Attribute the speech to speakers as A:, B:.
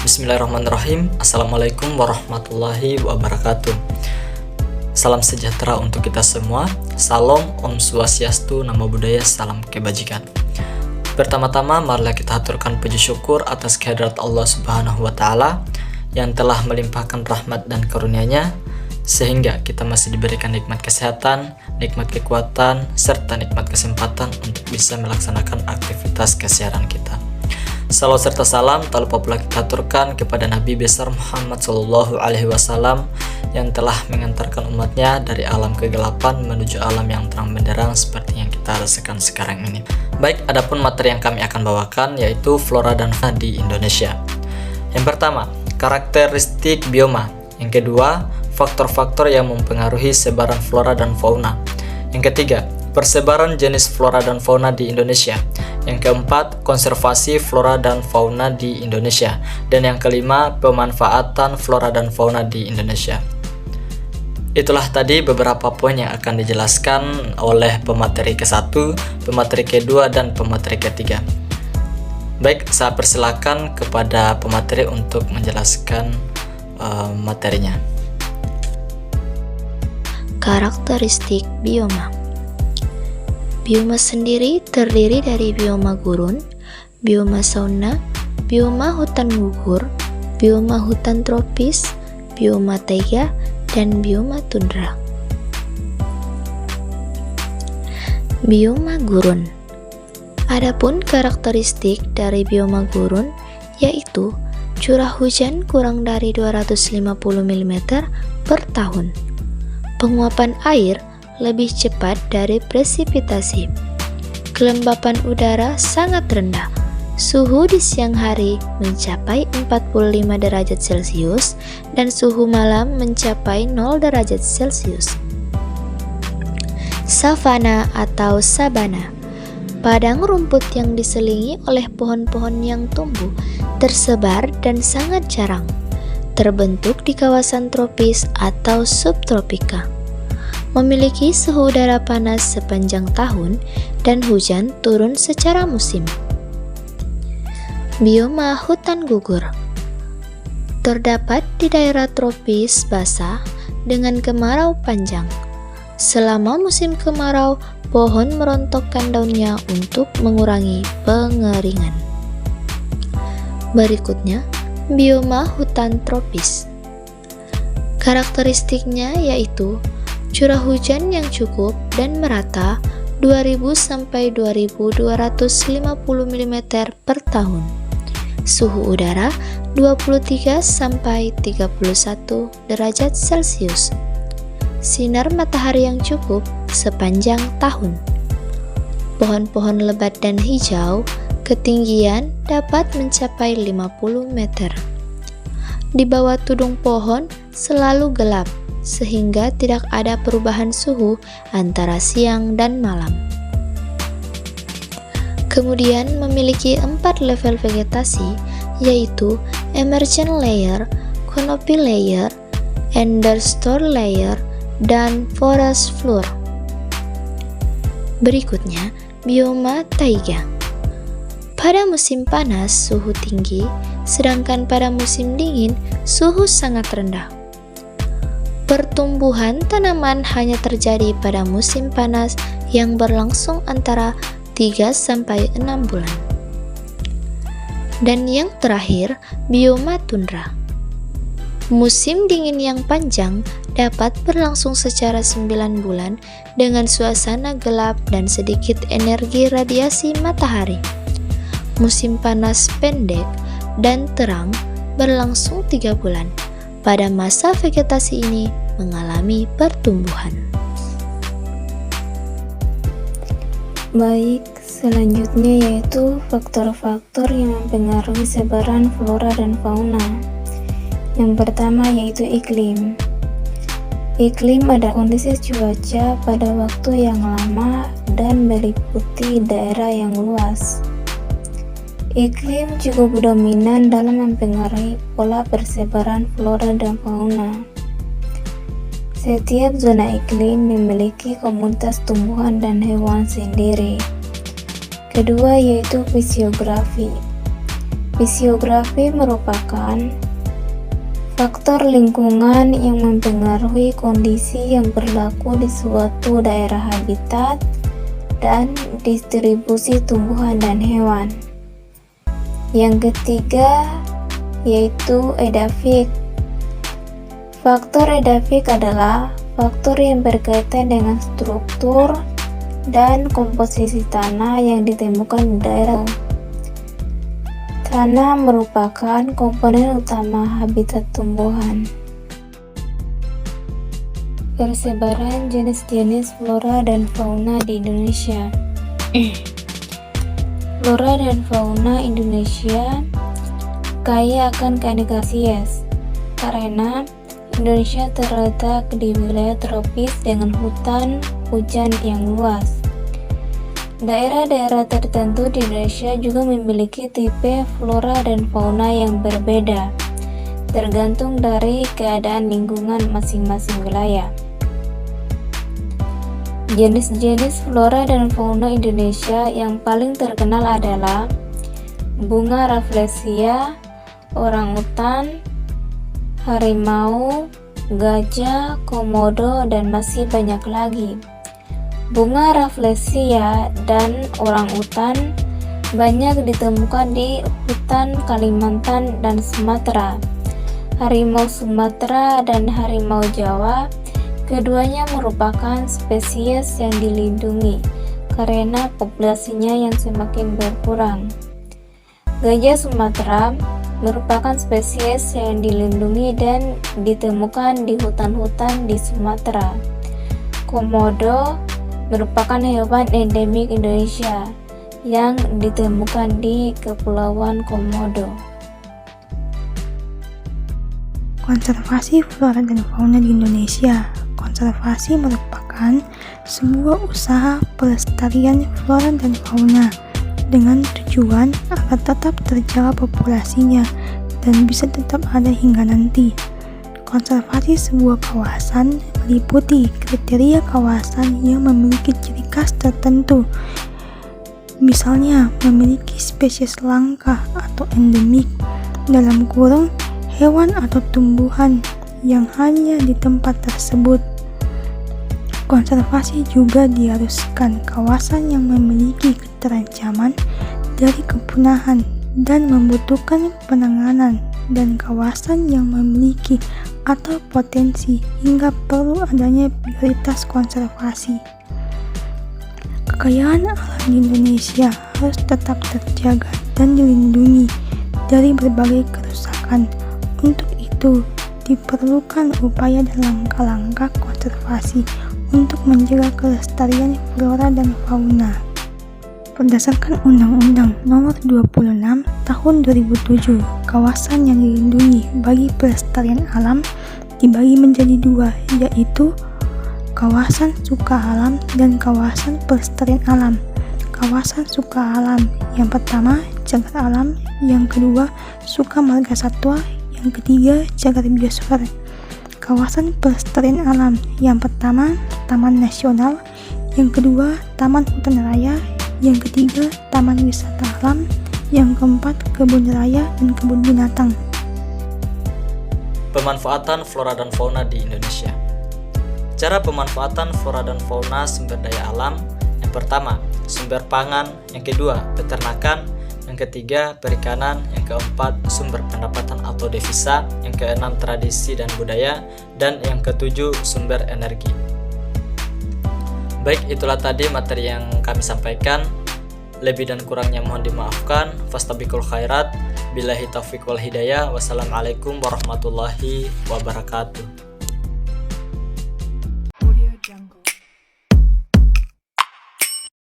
A: Bismillahirrahmanirrahim. Assalamualaikum warahmatullahi wabarakatuh. Salam sejahtera untuk kita semua. Salam, Om Swastiastu, Namo Buddhaya, salam kebajikan. Pertama-tama marilah kita haturkan puji syukur atas kehadirat Allah Subhanahu wa taala yang telah melimpahkan rahmat dan karunia-Nya sehingga kita masih diberikan nikmat kesehatan, nikmat kekuatan, serta nikmat kesempatan untuk bisa melaksanakan aktivitas keseharian kita. Salawat serta salam tak lupa pula kita aturkan kepada Nabi besar Muhammad SAW yang telah mengantarkan umatnya dari alam kegelapan menuju alam yang terang benderang seperti yang kita rasakan sekarang ini. Baik, adapun materi yang kami akan bawakan yaitu flora dan fauna di Indonesia. Yang pertama, karakteristik bioma. Yang kedua, faktor-faktor yang mempengaruhi sebaran flora dan fauna. Yang ketiga, persebaran jenis flora dan fauna di Indonesia. Yang keempat, konservasi flora dan fauna di Indonesia. Dan yang kelima, pemanfaatan flora dan fauna di Indonesia. Itulah tadi beberapa poin yang akan dijelaskan oleh pemateri ke-1, pemateri ke-2, dan pemateri ke-3. Baik, saya persilakan kepada pemateri untuk menjelaskan materinya.
B: Karakteristik bioma. Bioma sendiri terdiri dari bioma gurun, bioma sauna, bioma hutan gugur, bioma hutan tropis, bioma taiga, dan bioma tundra. Bioma gurun. Adapun karakteristik dari bioma gurun yaitu curah hujan kurang dari 250 mm per tahun. Penguapan air lebih cepat dari presipitasi. Kelembapan udara sangat rendah. Suhu di siang hari mencapai 45 derajat Celcius dan suhu malam mencapai 0 derajat Celcius. Savana atau sabana. Padang rumput yang diselingi oleh pohon-pohon yang tumbuh, tersebar dan sangat jarang. Terbentuk di kawasan tropis atau subtropika. Memiliki suhu udara panas sepanjang tahun dan hujan turun secara musim. Bioma hutan gugur. Terdapat di daerah tropis basah dengan kemarau panjang. Selama musim kemarau, pohon merontokkan daunnya untuk mengurangi pengeringan. Berikutnya, bioma hutan tropis. Karakteristiknya yaitu curah hujan yang cukup dan merata 2000 sampai 2250 mm per tahun. Suhu udara 23 sampai 31 derajat Celcius. Sinar matahari yang cukup sepanjang tahun. Pohon-pohon lebat dan hijau, ketinggian dapat mencapai 50 meter. Di bawah tudung pohon selalu gelap, sehingga tidak ada perubahan suhu antara siang dan malam. Kemudian memiliki 4 level vegetasi, yaitu emergent layer, canopy layer, understory layer, dan forest floor. Berikutnya, bioma taiga. Pada musim panas suhu tinggi, sedangkan pada musim dingin suhu sangat rendah. Pertumbuhan tanaman hanya terjadi pada musim panas yang berlangsung antara 3 sampai 6 bulan. Dan yang terakhir, bioma tundra. Musim dingin yang panjang dapat berlangsung secara 9 bulan dengan suasana gelap dan sedikit energi radiasi matahari. Musim panas pendek dan terang berlangsung 3 bulan. Pada masa vegetasi ini mengalami pertumbuhan.
C: Baik, selanjutnya yaitu faktor-faktor yang mempengaruhi sebaran flora dan fauna. Yang pertama yaitu iklim. Iklim adalah kondisi cuaca pada waktu yang lama dan meliputi daerah yang luas. Iklim cukup dominan dalam mempengaruhi pola persebaran flora dan fauna. Setiap zona iklim memiliki komunitas tumbuhan dan hewan sendiri. Kedua yaitu fisiografi. Fisiografi merupakan faktor lingkungan yang mempengaruhi kondisi yang berlaku di suatu daerah habitat dan distribusi tumbuhan dan hewan. Yang ketiga yaitu edafik. Faktor edafik adalah faktor yang berkaitan dengan struktur dan komposisi tanah yang ditemukan di daerah. Tanah merupakan komponen utama habitat tumbuhan. Persebaran jenis-jenis flora dan fauna di Indonesia. Flora dan fauna Indonesia kaya akan keanekaragaman spesies karena Indonesia terletak di wilayah tropis dengan hutan hujan yang luas. Daerah-daerah tertentu di Indonesia juga memiliki tipe flora dan fauna yang berbeda, tergantung dari keadaan lingkungan masing-masing wilayah. Jenis-jenis flora dan fauna Indonesia yang paling terkenal adalah bunga rafflesia, orangutan, harimau, gajah, komodo, dan masih banyak lagi. Bunga rafflesia dan orangutan banyak ditemukan di hutan Kalimantan dan Sumatera. Harimau Sumatera dan harimau Jawa, keduanya merupakan spesies yang dilindungi karena populasinya yang semakin berkurang. Gajah Sumatera merupakan spesies yang dilindungi dan ditemukan di hutan-hutan di Sumatera. Komodo merupakan hewan endemik Indonesia yang ditemukan di Kepulauan Komodo.
D: Konservasi flora dan fauna di Indonesia. Konservasi merupakan sebuah usaha pelestarian flora dan fauna dengan tujuan agar tetap terjaga populasinya dan bisa tetap ada hingga nanti. Konservasi sebuah kawasan meliputi kriteria kawasan yang memiliki ciri khas tertentu, misalnya memiliki spesies langka atau endemik, dalam kurung hewan atau tumbuhan yang hanya di tempat tersebut. Konservasi juga diharuskan kawasan yang memiliki keterancaman dari kepunahan dan membutuhkan penanganan, dan kawasan yang memiliki atau potensi hingga perlu adanya prioritas konservasi. Kekayaan alam di Indonesia harus tetap terjaga dan dilindungi dari berbagai kerusakan. Untuk itu, diperlukan upaya dan langkah-langkah konservasi untuk menjaga kelestarian flora dan fauna. Berdasarkan Undang-Undang Nomor 26 Tahun 2007, kawasan yang dilindungi bagi pelestarian alam dibagi menjadi dua, yaitu kawasan suka alam dan kawasan pelestarian alam. Kawasan suka alam yang pertama cagar alam, yang kedua suka marga satwa, yang ketiga cagar biosfer. Kawasan pelestarian alam yang pertama Taman Nasional, yang kedua Taman Hutan Raya, yang ketiga Taman Wisata Alam, yang keempat kebun raya dan kebun binatang.
A: Pemanfaatan flora dan fauna di Indonesia. Cara pemanfaatan flora dan fauna sumber daya alam: yang pertama, sumber pangan; yang kedua, peternakan; yang ketiga, perikanan; yang keempat, sumber pendapatan atau devisa; yang keenam, tradisi dan budaya; dan yang ketujuh, sumber energi. Baik, itulah tadi materi yang kami sampaikan. Lebih dan kurangnya mohon dimaafkan. Fastabiqul khairat. Billahi taufiq wal hidayah. Wassalamualaikum warahmatullahi wabarakatuh.